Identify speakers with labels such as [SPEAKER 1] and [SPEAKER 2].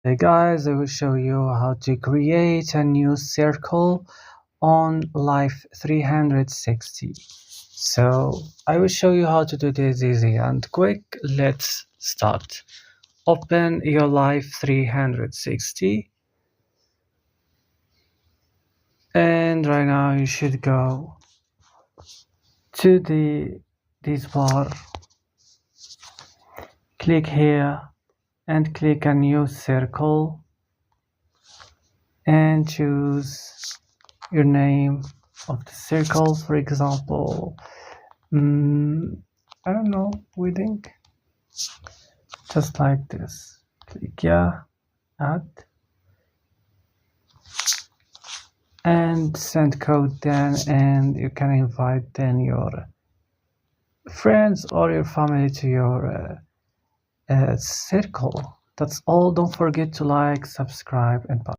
[SPEAKER 1] Hey guys, I will show you how to create a new circle on Life360. So I will show you how to do this easy and quick. Let's start. Open your Life360 and right now you should go to this bar. Click here and click a new circle and choose your name of the circle, for example, I don't know, wedding, just like this. Click yeah, add, and send code then, and you can invite then your friends or your family to your circle. That's all. Don't forget to like, subscribe, and bye.